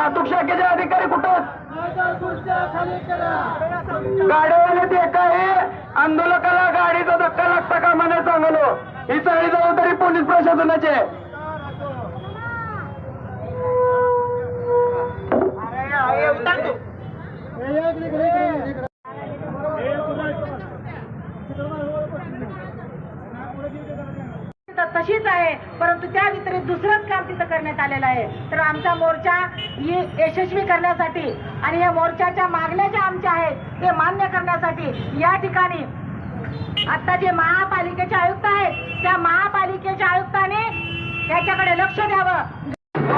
वाहतूक शाखेचे अधिकारी कुठं? गाड्यावाले ते काय आंदोलकाला गाडीचा धक्का लागता का म्हणे सांगलो. ही सगळी जबाबदारी पोलीस प्रशासनाची आहे. तशीच आहे, परंतु त्या व्यतिरिक्त दुसरंच काम तिथं करण्यात आलेलं आहे. तर आमचा मोर्चा यशस्वी करण्यासाठी आणि या मोर्चाच्या मागण्या ज्या आमच्या आहेत ते मान्य करण्यासाठी या ठिकाणी आता जे महापालिकेचे आयुक्त आहेत त्या महापालिकेच्या आयुक्ताने त्याच्याकडे लक्ष द्यावं.